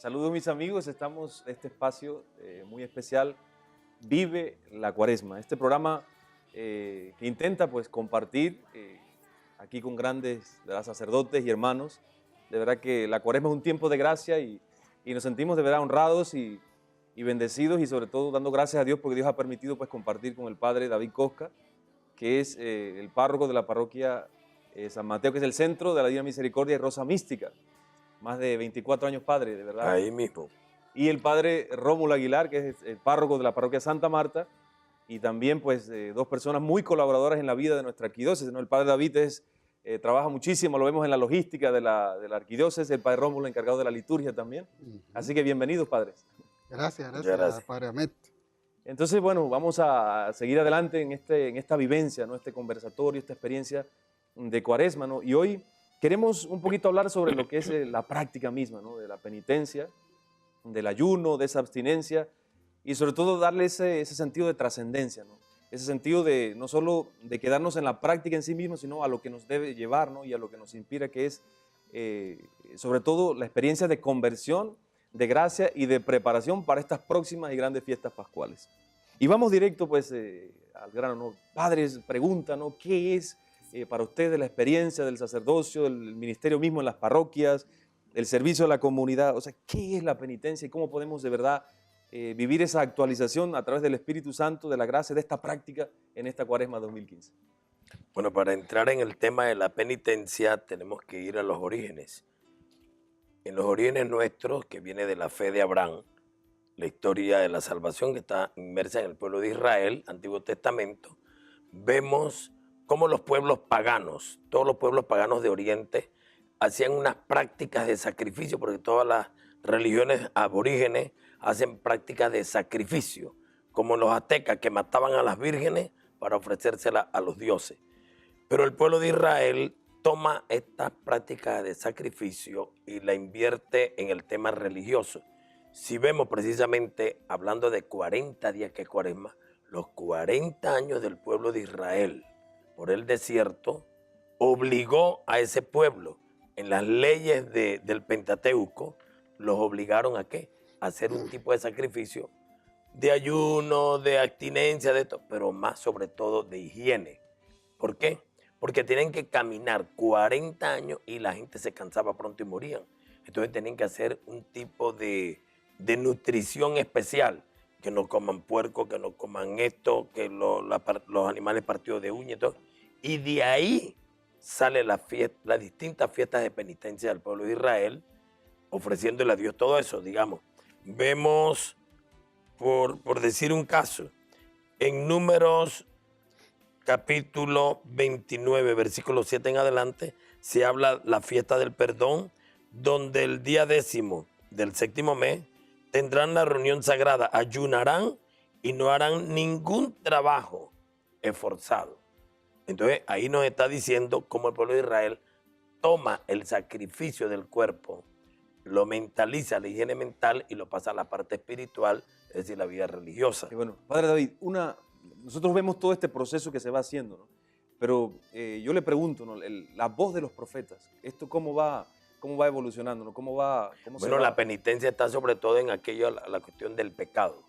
Saludos mis amigos, estamos en este espacio muy especial, Vive la Cuaresma, este programa que intenta pues compartir aquí con grandes sacerdotes y hermanos. De verdad que la Cuaresma es un tiempo de gracia y nos sentimos de verdad honrados y bendecidos, y sobre todo dando gracias a Dios porque Dios ha permitido pues compartir con el padre David Cosca, que es el párroco de la parroquia San Mateo, que es el centro de la Divina Misericordia y Rosa Mística. Más de 24 años padre, de verdad. Ahí mismo. Y el padre Rómulo Aguilar, que es el párroco de la parroquia Santa Marta, y también pues dos personas muy colaboradoras en la vida de nuestra arquidiócesis, ¿no? El padre David trabaja muchísimo, lo vemos en la logística de la arquidiócesis, el padre Rómulo encargado de la liturgia también. Así que bienvenidos, padres. Gracias, padre Amet. Entonces, bueno, vamos a seguir adelante en esta vivencia, ¿no? Este conversatorio, esta experiencia de Cuaresma, ¿no? Y hoy queremos un poquito hablar sobre lo que es la práctica misma, ¿no? De la penitencia, del ayuno, de esa abstinencia, y sobre todo darle ese sentido de trascendencia, ¿no? Ese sentido de no solo de quedarnos en la práctica en sí mismo, sino a lo que nos debe llevar, ¿no? Y a lo que nos inspira, que es sobre todo la experiencia de conversión, de gracia y de preparación para estas próximas y grandes fiestas pascuales. Y vamos directo pues al grano, ¿no? Padres, preguntan, ¿no? ¿Qué es para ustedes la experiencia del sacerdocio, del ministerio mismo en las parroquias, el servicio a la comunidad? O sea, ¿qué es la penitencia y cómo podemos de verdad vivir esa actualización a través del Espíritu Santo, de la gracia, de esta práctica en esta Cuaresma 2015? Bueno, para entrar en el tema de la penitencia tenemos que ir a los orígenes. En los orígenes nuestros, que viene de la fe de Abraham, la historia de la salvación que está inmersa en el pueblo de Israel, Antiguo Testamento, vemos cómo los pueblos paganos, todos los pueblos paganos de Oriente, hacían unas prácticas de sacrificio, porque todas las religiones aborígenes hacen prácticas de sacrificio, como los aztecas que mataban a las vírgenes para ofrecérselas a los dioses. Pero el pueblo de Israel toma estas prácticas de sacrificio y la invierte en el tema religioso. Si vemos precisamente, hablando de 40 días que es Cuaresma, los 40 años del pueblo de Israel por el desierto, obligó a ese pueblo, en las leyes del Pentateuco, los obligaron ¿a qué? A hacer un tipo de sacrificio de ayuno, de abstinencia, de todo, pero más sobre todo de higiene. ¿Por qué? Porque tienen que caminar 40 años y la gente se cansaba pronto y morían. Entonces tenían que hacer un tipo de nutrición especial, que no coman puerco, que no coman esto, que los animales partidos de uña y todo. Y de ahí sale las distintas fiestas de penitencia del pueblo de Israel, ofreciéndole a Dios todo eso, digamos. Vemos, por decir un caso, en Números capítulo 29, versículo 7 en adelante, se habla la fiesta del perdón, donde el día 10º del 7º mes tendrán la reunión sagrada, ayunarán y no harán ningún trabajo esforzado. Entonces ahí nos está diciendo cómo el pueblo de Israel toma el sacrificio del cuerpo, lo mentaliza, la higiene mental, y lo pasa a la parte espiritual, es decir, la vida religiosa. Y bueno, padre David, nosotros vemos todo este proceso que se va haciendo, ¿no? Pero yo le pregunto, ¿no? La voz de los profetas, ¿esto cómo va evolucionando, ¿no? Bueno, la penitencia está sobre todo en aquello, la cuestión del pecado,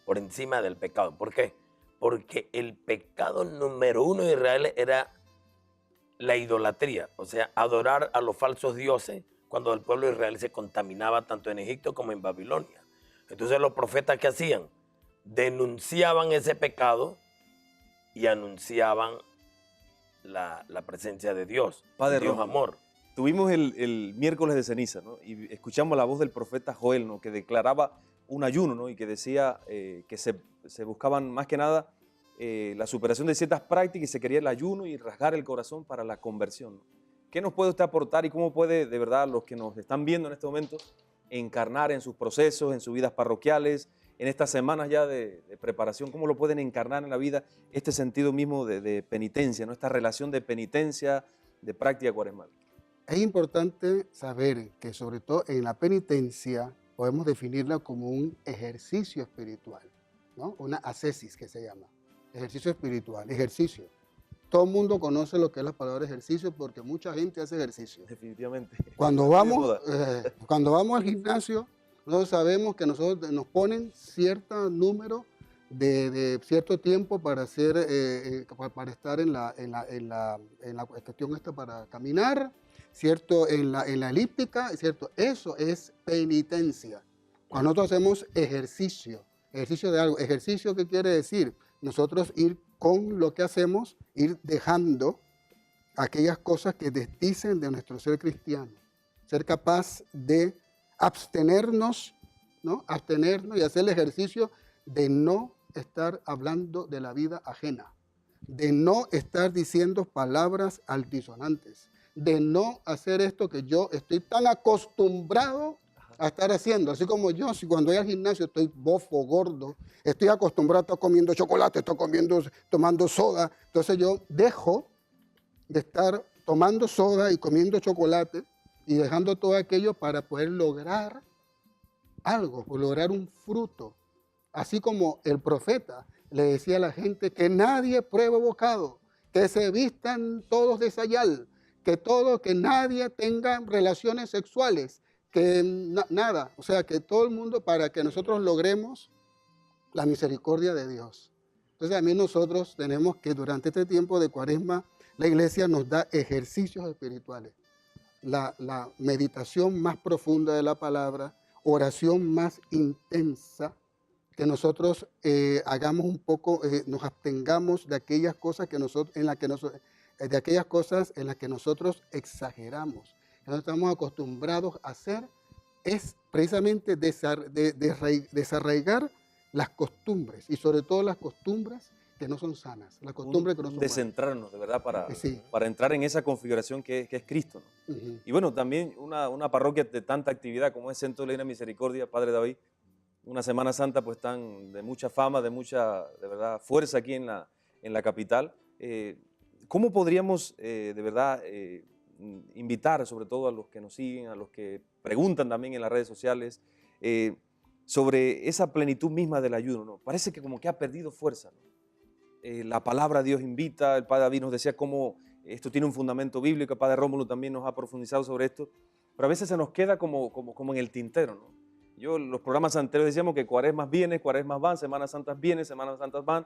por encima del pecado. ¿Por qué? Porque el pecado número uno de Israel era la idolatría, o sea, adorar a los falsos dioses, cuando el pueblo de Israel se contaminaba tanto en Egipto como en Babilonia. Entonces los profetas, ¿qué hacían? Denunciaban ese pecado y anunciaban la presencia de Dios, Padre Dios Rojo, amor. Tuvimos el miércoles de ceniza, ¿no? Y escuchamos la voz del profeta Joel, ¿no? Que declaraba un ayuno, ¿no? Y que decía que se buscaban más que nada la superación de ciertas prácticas, y se quería el ayuno y rasgar el corazón para la conversión, ¿no? ¿Qué nos puede usted aportar y cómo puede de verdad los que nos están viendo en este momento encarnar en sus procesos, en sus vidas parroquiales, en estas semanas ya de preparación, cómo lo pueden encarnar en la vida este sentido mismo de penitencia, ¿no? Esta relación de penitencia, de práctica cuaresmal? Es importante saber que sobre todo en la penitencia podemos definirla como un ejercicio espiritual, ¿no? Una ascesis que se llama, ejercicio espiritual, ejercicio. Todo el mundo conoce lo que es la palabra ejercicio porque mucha gente hace ejercicio. Definitivamente. Cuando vamos al gimnasio, Nosotros sabemos que nosotros nos ponen cierto número de cierto tiempo para hacer, para estar en la cuestión esta para caminar, ¿cierto? En la elíptica, ¿cierto? Eso es penitencia. Cuando nosotros hacemos ejercicio de algo, ejercicio, ¿qué quiere decir? Nosotros ir con lo que hacemos, ir dejando aquellas cosas que desdicen de nuestro ser cristiano. Ser capaz de abstenernos, ¿no? Abstenernos y hacer el ejercicio de no estar hablando de la vida ajena, de no estar diciendo palabras altisonantes, de no hacer esto que yo estoy tan acostumbrado a estar haciendo. Así como yo, si cuando voy al gimnasio estoy bofo, gordo, estoy acostumbrado a estar comiendo chocolate, estoy tomando soda, entonces yo dejo de estar tomando soda y comiendo chocolate y dejando todo aquello para poder lograr algo, por lograr un fruto. Así como el profeta le decía a la gente que nadie pruebe bocado, que se vistan todos de sayal, que nadie tenga relaciones sexuales, que nada, o sea, que todo el mundo para que nosotros logremos la misericordia de Dios. Entonces también nosotros tenemos que durante este tiempo de Cuaresma, la iglesia nos da ejercicios espirituales. La meditación más profunda de la palabra, oración más intensa, que nosotros hagamos un poco, nos abstengamos de aquellas cosas de aquellas cosas en las que nosotros exageramos. No estamos acostumbrados a hacer es precisamente desarraigar las costumbres y sobre todo las costumbres que no son sanas, las costumbres que no son buenas. Descentrarnos, de verdad, Sí. para entrar en esa configuración que es Cristo, ¿no? Ujú. Y bueno, también una parroquia de tanta actividad como es Centro de la Misericordia, Padre David, una Semana Santa pues tan de mucha fama, de verdad, fuerza aquí en la capital. ¿Cómo podríamos de verdad invitar sobre todo a los que nos siguen, a los que preguntan también en las redes sociales sobre esa plenitud misma del ayuno, ¿no? Parece que como que ha perdido fuerza, ¿no? La palabra de Dios invita, el Padre David nos decía cómo esto tiene un fundamento bíblico, el Padre Rómulo también nos ha profundizado sobre esto, pero a veces se nos queda como en el tintero, ¿no? Los programas anteriores decíamos que cuaresmas vienen, cuaresmas van, Semanas Santas vienen, Semanas Santas van,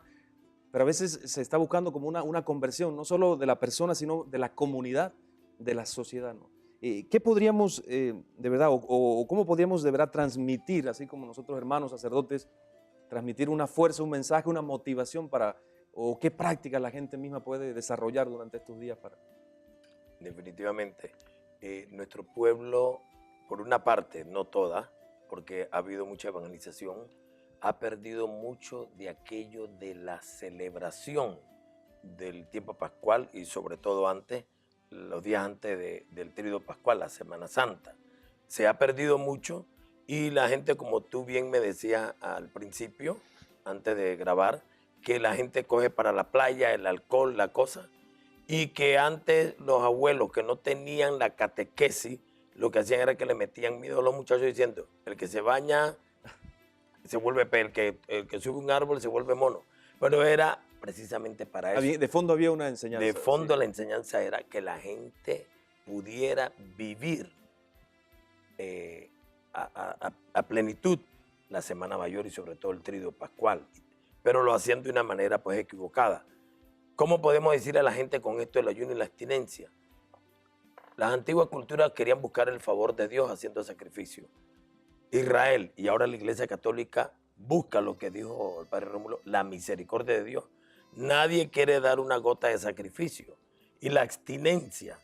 pero a veces se está buscando como una conversión, no solo de la persona, sino de la comunidad, de la sociedad, ¿no? ¿Qué podríamos de verdad, o cómo podríamos de verdad transmitir, así como nosotros hermanos sacerdotes, transmitir una fuerza, un mensaje, una motivación o qué prácticas la gente misma puede desarrollar durante estos días para? Definitivamente, nuestro pueblo, por una parte, no toda, porque ha habido mucha evangelización, ha perdido mucho de aquello de la celebración del tiempo pascual y sobre todo antes, los días antes del tríodo pascual, la Semana Santa. Se ha perdido mucho y la gente, como tú bien me decías al principio, antes de grabar, que la gente coge para la playa, el alcohol, la cosa, y que antes los abuelos que no tenían la catequesis, lo que hacían era que le metían miedo a los muchachos diciendo, el que se baña se vuelve el que sube un árbol se vuelve mono. Pero era precisamente para eso. De fondo había una enseñanza. De fondo sí. La enseñanza era que la gente pudiera vivir a plenitud la Semana Mayor y sobre todo el Tríodo Pascual, pero lo hacían de una manera pues equivocada. ¿Cómo podemos decir a la gente con esto del ayuno y la abstinencia? Las antiguas culturas querían buscar el favor de Dios haciendo sacrificio. Israel y ahora la Iglesia Católica busca lo que dijo el Padre Rómulo, la misericordia de Dios. Nadie quiere dar una gota de sacrificio. Y la abstinencia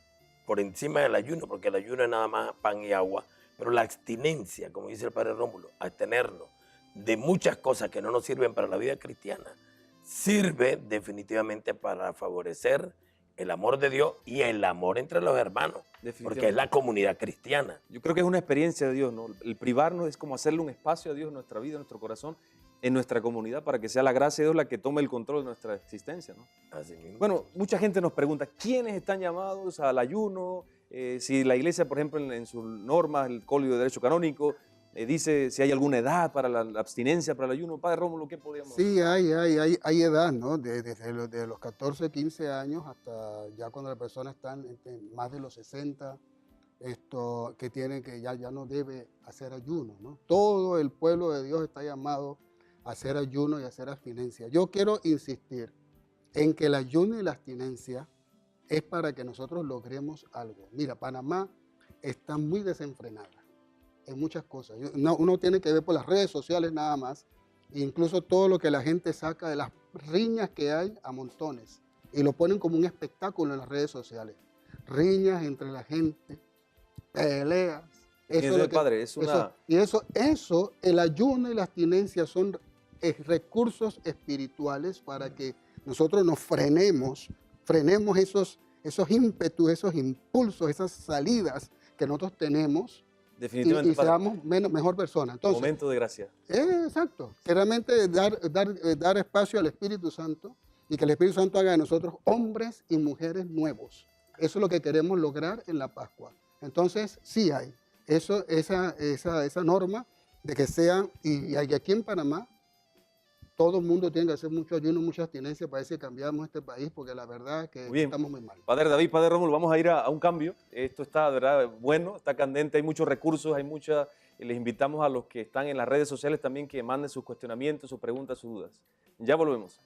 por encima del ayuno, porque el ayuno es nada más pan y agua, pero la abstinencia, como dice el Padre Rómulo, abstenernos de muchas cosas que no nos sirven para la vida cristiana, sirve definitivamente para favorecer el amor de Dios y el amor entre los hermanos, porque es la comunidad cristiana. Yo creo que es una experiencia de Dios, ¿no? El privarnos es como hacerle un espacio a Dios en nuestra vida, en nuestro corazón, en nuestra comunidad, para que sea la gracia de Dios la que tome el control de nuestra existencia, ¿no? Así mismo. Bueno, mucha gente nos pregunta, ¿quiénes están llamados al ayuno? Si la iglesia, por ejemplo, en sus normas, el Código de Derecho Canónico, dice si hay alguna edad para la abstinencia, para el ayuno. Padre Rómulo, ¿qué podríamos Sí, hay edad, ¿no? Desde los 14, 15 años hasta ya cuando la persona está en más de los 60, esto que tiene que ya no debe hacer ayuno, ¿no? Todo el pueblo de Dios está llamado a hacer ayuno y a hacer abstinencia. Yo quiero insistir en que el ayuno y la abstinencia es para que nosotros logremos algo. Mira, Panamá está muy desenfrenada en muchas cosas. Uno tiene que ver por las redes sociales nada más, incluso todo lo que la gente saca de las riñas que hay a montones y lo ponen como un espectáculo en las redes sociales. Riñas entre la gente, peleas. Eso es, padre, es una... El ayuno y la abstinencia son recursos espirituales para que nosotros nos frenemos esos ímpetus, esos impulsos, esas salidas que nosotros tenemos Definitivamente, y padre. seamos mejor personas. Entonces, Momento de gracia. exacto, que realmente dar espacio al Espíritu Santo y que el Espíritu Santo haga de nosotros hombres y mujeres nuevos. Eso es lo que queremos lograr en la Pascua. Entonces, sí hay esa norma de que sean, y aquí en Panamá, todo el mundo tiene que hacer mucho ayuno, mucha abstinencia para ver si cambiamos este país, porque la verdad es que Muy bien. estamos muy mal. Padre David, Padre Rómulo, vamos a ir a un cambio. Esto está, de verdad, bueno, está candente, hay muchos recursos, les invitamos a los que están en las redes sociales también que manden sus cuestionamientos, sus preguntas, sus dudas. Ya volvemos.